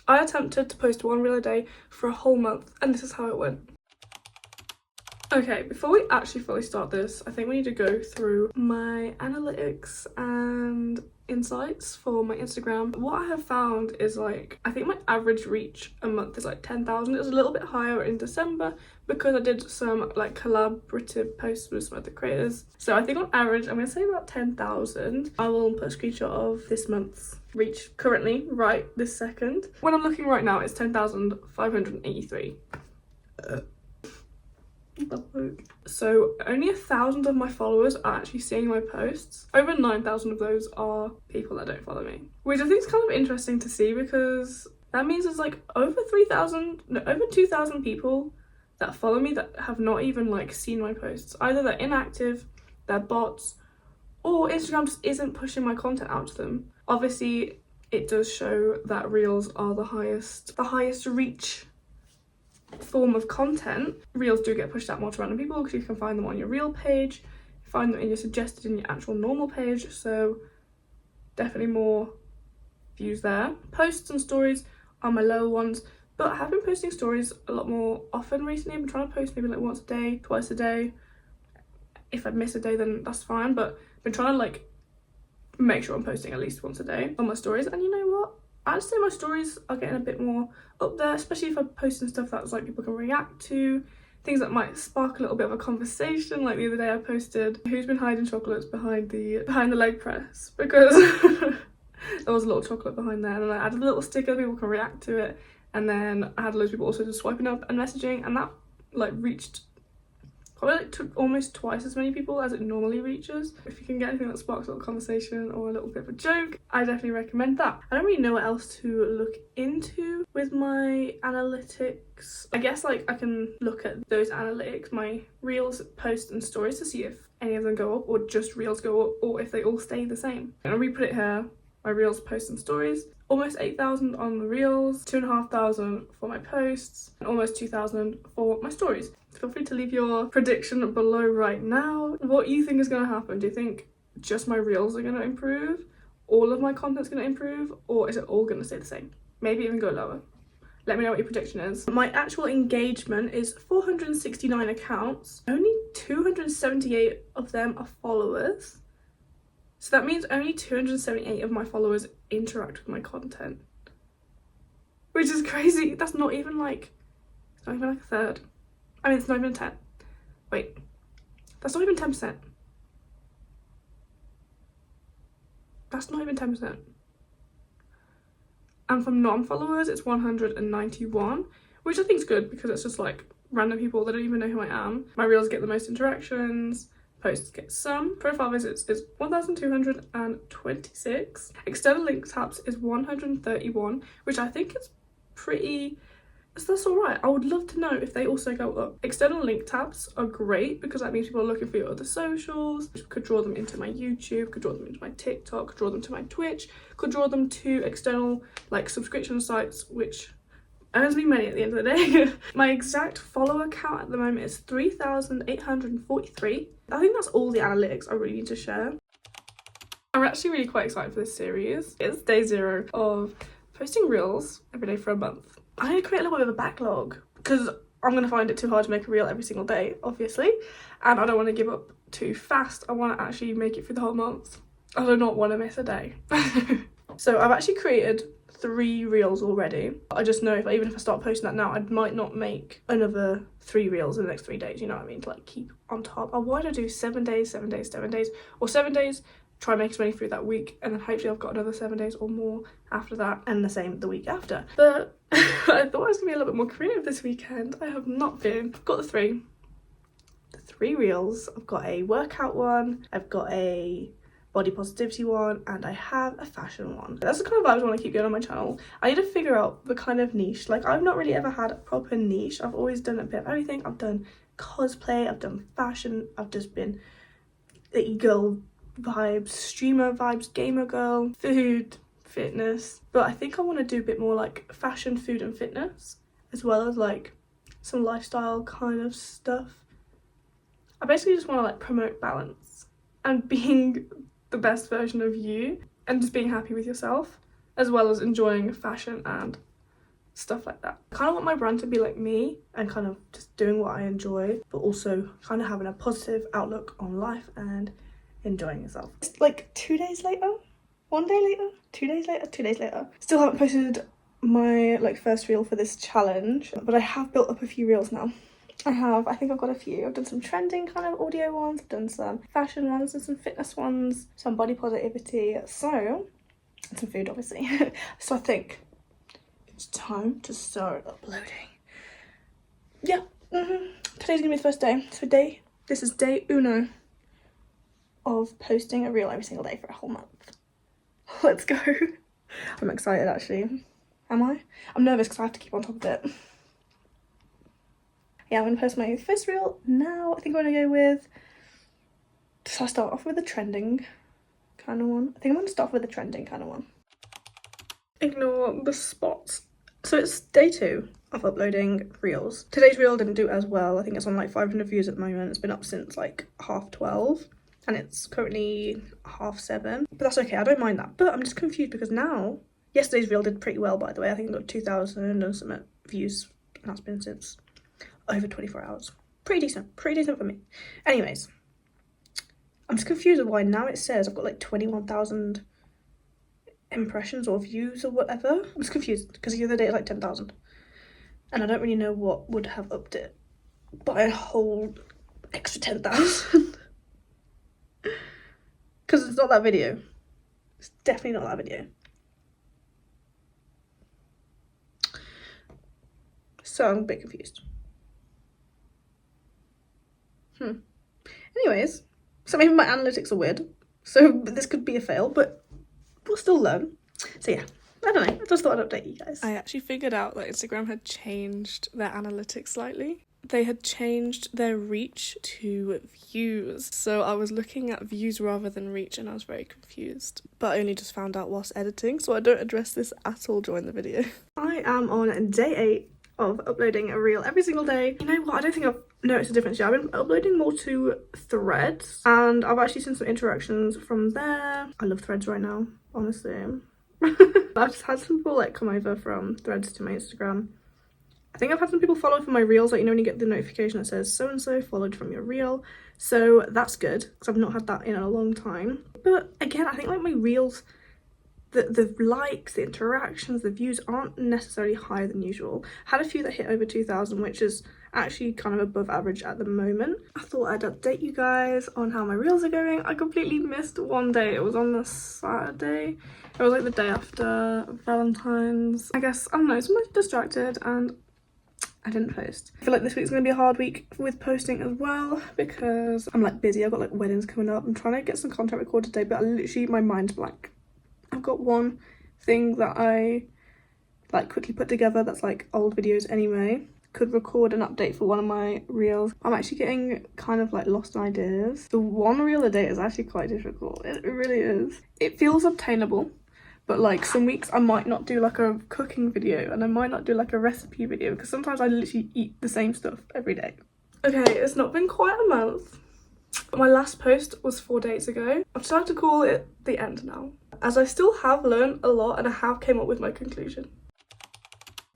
I attempted to post one reel a day for a whole month, and this is how it went. Okay, before we actually fully start this, I think we need to go through my analytics and insights for my Instagram. What I have found is like, I think my average reach a month is like 10,000. It was a little bit higher in December because I did some like collaborative posts with some other creators. So I think on average, I'm gonna say about 10,000. I will put a screenshot of this month's reach currently, right this second. When I'm looking right now, it's 10,583. So only 1,000 of my followers are actually seeing my posts. Over 9,000 of those are people that don't follow me, which I think is kind of interesting to see, because that means there's like over 2,000 people that follow me that have not even like seen my posts. Either they're inactive, they're bots, or Instagram just isn't pushing my content out to them. Obviously it does show that reels are the highest reach form of content. Reels do get pushed out more to random people because you can find them on your reel page, find them in your suggested in your actual normal page, so definitely more views there. Posts and stories are my lower ones, but I have been posting stories a lot more often recently. I've been trying to post maybe like once a day, twice a day. If I miss a day then that's fine, but I've been trying to like make sure I'm posting at least once a day on my stories. And you know what, I'd say my stories are getting a bit more up there, especially if I'm posting stuff that's like people can react to, things that might spark a little bit of a conversation. Like the other day I posted who's been hiding chocolates behind the leg press, because there was a little chocolate behind there, and I added a little sticker, people can react to it. And then I had loads of people also just swiping up and messaging, and that like reached probably like almost twice as many people as it normally reaches. If you can get anything that sparks a little conversation or a little bit of a joke, I definitely recommend that. I don't really know what else to look into with my analytics. I guess like I can look at those analytics, my reels, posts and stories, to see if any of them go up or just reels go up, or if they all stay the same. And I'll re-put it here, my reels, posts and stories. Almost 8,000 on the reels, 2,500 for my posts, and almost 2,000 for my stories. Feel free to leave your prediction below right now. What you think is going to happen? Do you think just my reels are going to improve? All of my content's going to improve? Or is it all going to stay the same? Maybe even go lower. Let me know what your prediction is. My actual engagement is 469 accounts. Only 278 of them are followers. So that means only 278 of my followers interact with my content, which is crazy. That's not even like, it's not even like a third. I mean, it's not even 10. Wait, that's not even 10%. That's not even 10%. And from non-followers, it's 191, which I think is good, because it's just like random people that don't even know who I am. My reels get the most interactions. Posts get some. Profile visits is 1,226. External link taps is 131, which I think is pretty, that's all right. I would love to know if they also go up. External link taps are great because that means people are looking for your other socials. Could draw them into my YouTube, could draw them into my TikTok, could draw them to my Twitch, could draw them to external like subscription sites, which earns me money at the end of the day. My exact follower count at the moment is 3,843. I think that's all the analytics I really need to share. I'm actually really quite excited for this series. It's day 0 of posting reels every day for a month. I need to create a little bit of a backlog because I'm going to find it too hard to make a reel every single day, obviously. And I don't want to give up too fast. I want to actually make it through the whole month. I do not want to miss a day. So I've actually created 3 reels already. I just know even if I start posting that now, I might not make another 3 reels in the next 3 days, you know what I mean, to like keep on top. I want to do 7 days, 7 days, 7 days, or 7 days, try and make as many through that week, and then hopefully I've got another 7 days or more after that, and the same the week after. But I thought I was gonna be a little bit more creative this weekend. I have not been. I've got the 3 reels. I've got a workout one, I've got a body positivity one, and I have a fashion one. That's the kind of vibes I want to keep going on my channel. I need to figure out the kind of niche. Like, I've not really ever had a proper niche. I've always done a bit of everything. I've done cosplay, I've done fashion, I've just been girl vibes, streamer vibes, gamer girl, food, fitness. But I think I want to do a bit more like fashion, food and fitness, as well as like some lifestyle kind of stuff. I basically just want to like promote balance and being the best version of you, and just being happy with yourself, as well as enjoying fashion and stuff like that. I kind of want my brand to be like me and kind of just doing what I enjoy, but also kind of having a positive outlook on life and enjoying yourself. It's like 2 days later, 1 day later, 2 days later, 2 days later. Still haven't posted my like first reel for this challenge, but I have built up a few reels now. I think I've got a few. I've done some trending kind of audio ones, I've done some fashion ones and some fitness ones, some body positivity, and some food obviously. So I think it's time to start uploading. Yeah, today's gonna be the first day. So this is day uno of posting a reel every single day for a whole month. Let's go. I'm excited actually. Am I? I'm nervous because I have to keep on top of it. Yeah, I'm gonna post my first reel now. I think I'm gonna go with, so I start off with the trending kind of one. I think I'm gonna start off with the trending kind of one. Ignore the spots. So it's day 2 of uploading reels. Today's reel didn't do as well. I think it's on like 500 views at the moment. It's been up since like 12:30 and it's currently 7:30. But that's okay, I don't mind that. But I'm just confused because now, yesterday's reel did pretty well by the way. I think it got 2,000 and some views, and that's been since over 24 hours. Pretty decent for me. Anyways, I'm just confused with why now it says I've got like 21,000 impressions or views or whatever. I'm just confused because the other day it was like 10,000 and I don't really know what would have upped it by a whole extra 10,000 because it's not that video. It's definitely not that video. So I'm a bit confused. Anyways, so maybe my analytics are weird, so this could be a fail, but we'll still learn. So yeah, I don't know, I just thought I'd update you guys. I actually figured out that Instagram had changed their analytics slightly. They had changed their reach to views. So I was looking at views rather than reach and I was very confused. But I only just found out whilst editing, so I don't address this at all during the video. I am on day 8 of uploading a reel every single day. You know what, I don't think I've noticed a difference yet. I've been uploading more to Threads and I've actually seen some interactions from there. I love Threads right now, honestly. I've just had some people like come over from Threads to my Instagram. I think I've had some people follow for my reels, like you know when you get the notification that says so and so followed from your reel, so that's good because I've not had that in a long time. But again, I think like my reels, the likes, the interactions, the views aren't necessarily higher than usual. Had a few that hit over 2,000, which is actually kind of above average at the moment. I thought I'd update you guys on how my reels are going. I completely missed one day. It was on the Saturday. It was like the day after Valentine's. I guess, I don't know, so I'm distracted and I didn't post. I feel like this week's gonna be a hard week with posting as well because I'm like busy. I've got like weddings coming up. I'm trying to get some content recorded today, but my mind's blank. I've got one thing that I like quickly put together that's like old videos anyway. Could record an update for one of my reels. I'm actually getting kind of like lost in ideas. The one reel a day is actually quite difficult. It really is. It feels obtainable, but like some weeks I might not do like a cooking video and I might not do like a recipe video because sometimes I literally eat the same stuff every day. Okay, it's not been quite a month. My last post was 4 days ago. I've decided to call it the end now, as I still have learned a lot and I have came up with my conclusion.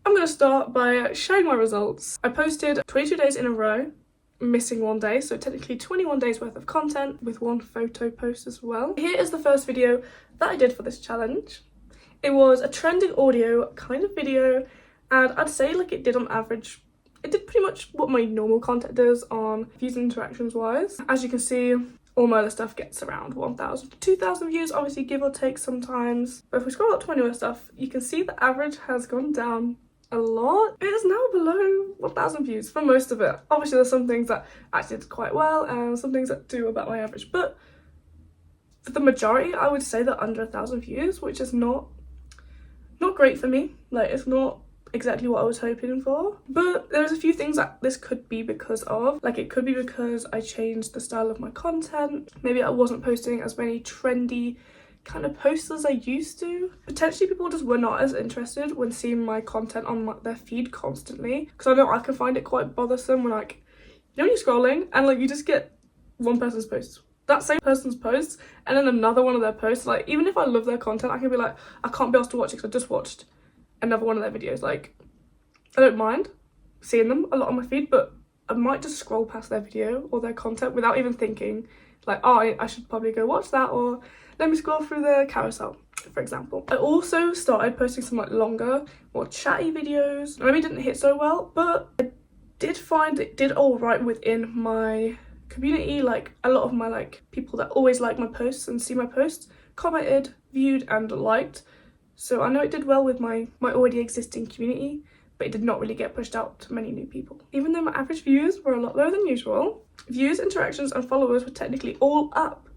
I'm going to start by showing my results. I posted 22 days in a row, missing 1 day, so technically 21 days worth of content with 1 photo post as well. Here is the first video that I did for this challenge. It was a trending audio kind of video, and I'd say like it did on average, it did pretty much what my normal content does on views and interactions wise. As you can see, all my other stuff gets around 1,000 to 2,000 views, obviously give or take sometimes. But if we scroll up to my newer stuff, you can see the average has gone down a lot. It is now below 1,000 views for most of it. Obviously there's some things that actually did quite well and some things that do about my average, but for the majority I would say they're under 1,000 views, which is not great for me. Like, it's not exactly what I was hoping for, but there's a few things that this could be because of. Like, it could be because I changed the style of my content. Maybe I wasn't posting as many trendy kind of posts as I used to. Potentially people just were not as interested when seeing my content on their feed constantly, because I know I can find it quite bothersome when, like, you know, when you're scrolling and like you just get one person's post, that same person's posts, and then another one of their posts. Like, even if I love their content, I can be like, I can't be asked to watch it because I just watched another one of their videos. Like, I don't mind seeing them a lot on my feed, but I might just scroll past their video or their content without even thinking like, oh, I should probably go watch that, or let me scroll through the carousel, for example. I also started posting some like longer, more chatty videos. Maybe didn't hit so well, but I did find it did all right within my community. Like a lot of my like people that always like my posts and see my posts commented, viewed and liked. So I know it did well with my already existing community, but it did not really get pushed out to many new people. Even though my average views were a lot lower than usual, views, interactions and followers were technically all up,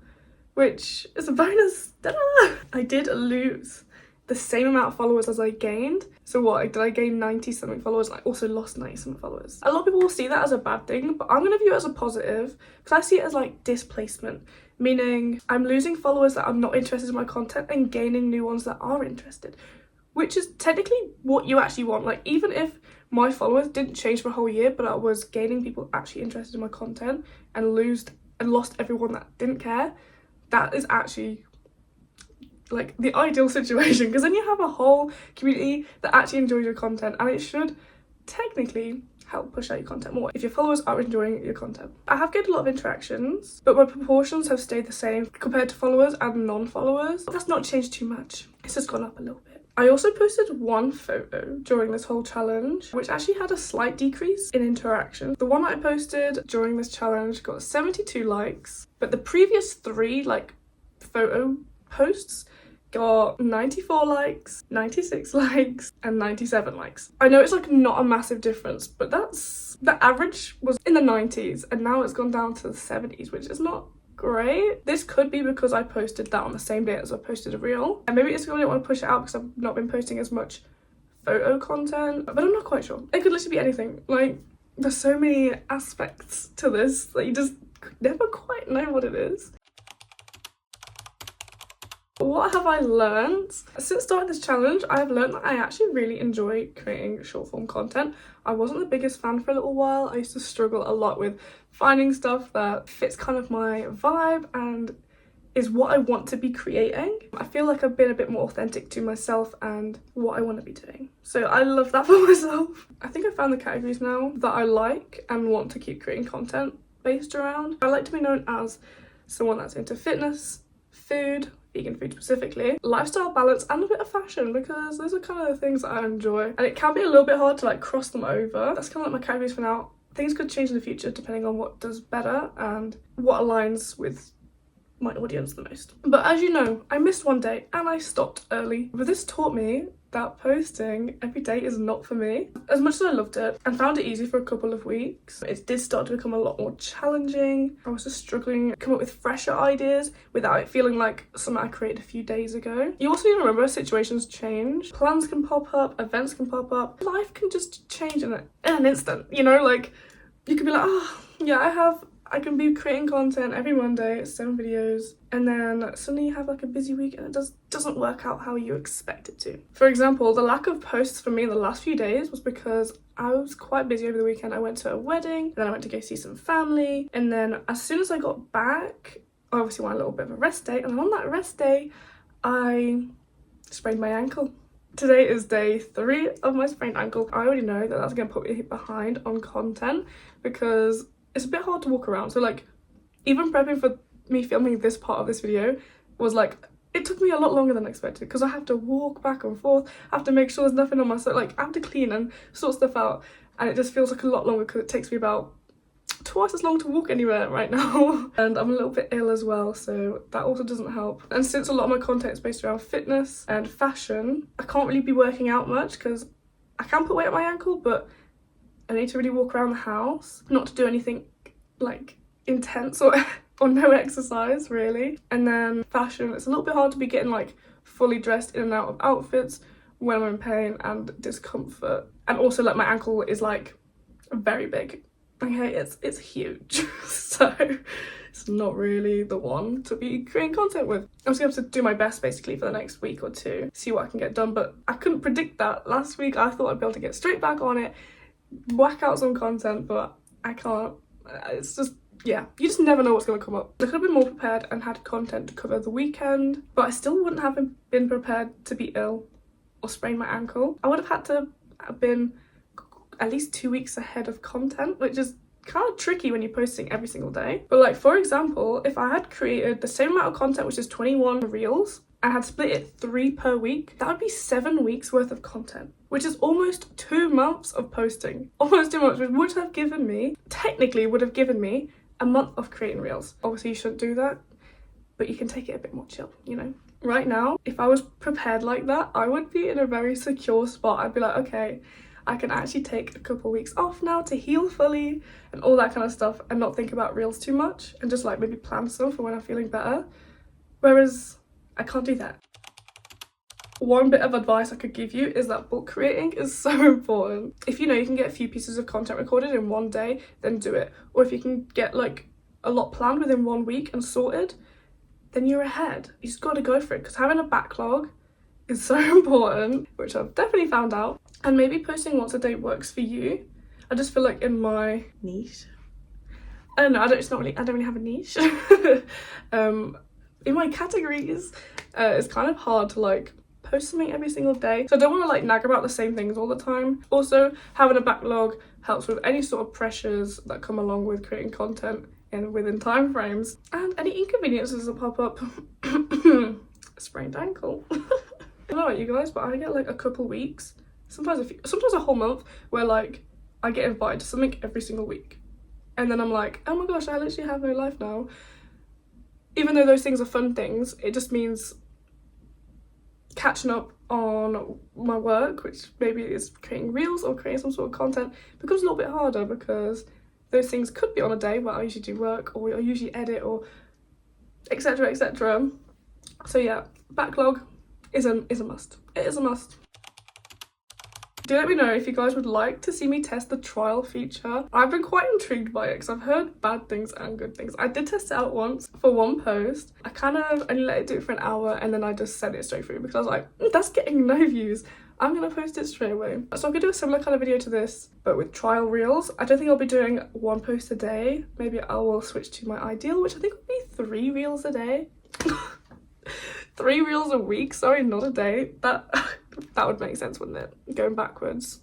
which is a bonus. Ta-da! I did lose the same amount of followers as I gained. So what, did I gain 90 something followers and I also lost 90 something followers? A lot of people will see that as a bad thing, but I'm going to view it as a positive because I see it as like displacement, meaning I'm losing followers that are not interested in my content and gaining new ones that are interested, which is technically what you actually want. Like even if my followers didn't change for a whole year, but I was gaining people actually interested in my content and lost everyone that didn't care, that is actually like the ideal situation, because then you have a whole community that actually enjoys your content, and it should technically help push out your content more if your followers are enjoying your content. I have gained a lot of interactions, but my proportions have stayed the same compared to followers and non-followers. That's not changed too much, it's just gone up a little bit. I also posted one photo during this whole challenge, which actually had a slight decrease in interaction. The one that I posted during this challenge got 72 likes, but the previous 3 like photo posts got 94 likes, 96 likes and 97 likes. I know it's like not a massive difference, but the average was in the 90s and now it's gone down to the 70s, which is not great. This could be because I posted that on the same day as I posted a reel, and maybe it's because I didn't want to push it out because I've not been posting as much photo content, but I'm not quite sure. It could literally be anything. Like there's so many aspects to this that you just never quite know what it is. What have I learned? Since starting this challenge, I have learned that I actually really enjoy creating short form content. I wasn't the biggest fan for a little while. I used to struggle a lot with finding stuff that fits kind of my vibe and is what I want to be creating. I feel like I've been a bit more authentic to myself and what I want to be doing. So I love that for myself. I think I found the categories now that I like and want to keep creating content based around. I like to be known as someone that's into fitness, food, vegan food specifically, lifestyle balance and a bit of fashion, because those are kind of the things that I enjoy, and it can be a little bit hard to like cross them over. That's kind of like my categories for now. Things could change in the future depending on what does better and what aligns with my audience the most. But as you know, I missed one day and I stopped early, but this taught me that posting every day is not for me. As much as I loved it and found it easy for a couple of weeks, it did start to become a lot more challenging. I was just struggling to come up with fresher ideas without it feeling like something I created a few days ago. You also need to remember situations change, plans can pop up, events can pop up, life can just change in an instant, you know, like you could be like, oh yeah, I can be creating content every Monday, 7 videos, and then suddenly you have like a busy week and it doesn't work out how you expect it to. For example, the lack of posts for me in the last few days was because I was quite busy over the weekend. I went to a wedding, then I went to go see some family, and then as soon as I got back, I obviously went a little bit of a rest day, and on that rest day, I sprained my ankle. Today is day 3 of my sprained ankle. I already know that that's going to put me behind on content because it's a bit hard to walk around. So like even prepping for me filming this part of this video was like, it took me a lot longer than expected because I have to walk back and forth, I have to make sure there's nothing on my side, like I have to clean and sort stuff out, and it just feels like a lot longer because it takes me about twice as long to walk anywhere right now. And I'm a little bit ill as well, so that also doesn't help. And since a lot of my content is based around fitness and fashion, I can't really be working out much because I can put weight on my ankle, but I need to really walk around the house, not to do anything like intense or no exercise really. And then fashion, it's a little bit hard to be getting like fully dressed in and out of outfits when I'm in pain and discomfort. And also like my ankle is like very big, okay, it's huge. So it's not really the one to be creating content with. I'm just gonna have to do my best basically for the next week or 2, see what I can get done, but I couldn't predict that. Last week I thought I'd be able to get straight back on it, whack out some content, but I can't. It's just, yeah, you just never know what's going to come up. I could have been more prepared and had content to cover the weekend, but I still wouldn't have been prepared to be ill or sprain my ankle. I would have had to have been at least 2 weeks ahead of content, which is kind of tricky when you're posting every single day. But like, for example, if I had created the same amount of content, which is 21 reels, and had split it 3 per week, that would be 7 weeks worth of content, which is almost 2 months of posting. Almost 2 months, which would have given me, technically would have given me, a month of creating reels. Obviously you shouldn't do that, but you can take it a bit more chill, you know? Right now, if I was prepared like that, I would be in a very secure spot. I'd be like, okay, I can actually take a couple weeks off now to heal fully and all that kind of stuff, and not think about reels too much, and just like maybe plan some for when I'm feeling better. Whereas I can't do that. One bit of advice I could give you is that bulk creating is so important. If you know you can get a few pieces of content recorded in one day, then do it. Or if you can get like a lot planned within 1 week and sorted, then you're ahead. You just gotta go for it, because having a backlog is so important, which I've definitely found out. And maybe posting once a day works for you. I just feel like in my niche, I don't know, I don't really have a niche. In my categories, it's kind of hard to like post something every single day, so I don't want to like nag about the same things all the time. Also, having a backlog helps with any sort of pressures that come along with creating content within time frames, and any inconveniences that pop up. Sprained ankle. I don't know about you guys, but I get like a couple weeks, sometimes a whole month, where like I get invited to something every single week, and then I'm like, oh my gosh, I literally have no life now. Even though those things are fun things, it just means catching up on my work, which maybe is creating reels or creating some sort of content, becomes a little bit harder, because those things could be on a day where I usually do work, or I usually edit, or etc, etc. So yeah, backlog is a must. It is a must. Do let me know if you guys would like to see me test the trial feature. I've been quite intrigued by it, because I've heard bad things and good things. I did test it out once for one post. I kind of only let it do it for an hour, and then I just sent it straight through, because I was like, that's getting no views. I'm gonna post it straight away. So I'm gonna do a similar kind of video to this, but with trial reels. I don't think I'll be doing 1 post a day. Maybe I will switch to my ideal, which I think would be 3 reels a day. 3 reels a week, sorry, not a day. That would make sense, wouldn't it? Going backwards.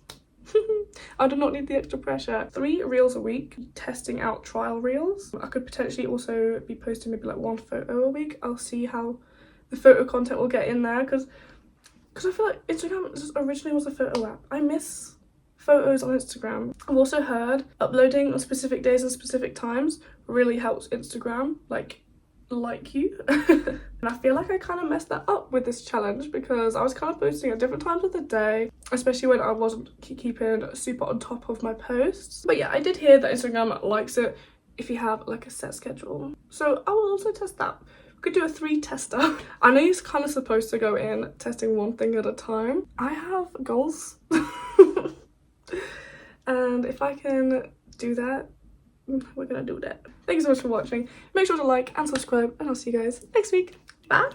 I do not need the extra pressure. 3 reels a week, testing out trial reels. I could potentially also be posting maybe like 1 photo a week. I'll see how the photo content will get in there, because I feel like Instagram just originally was a photo app. I miss photos on Instagram. I've also heard uploading on specific days and specific times really helps Instagram like you. And I feel like I kind of messed that up with this challenge, because I was kind of posting at different times of the day, especially when I wasn't keeping super on top of my posts. But yeah, I did hear that Instagram likes it if you have like a set schedule, so I will also test that. We could do a 3 tester. I know you're kind of supposed to go in testing one thing at a time. I have goals. And if I can do that, we're gonna do that. Thank you so much for watching. Make sure to like and subscribe, and I'll see you guys next week. Bye.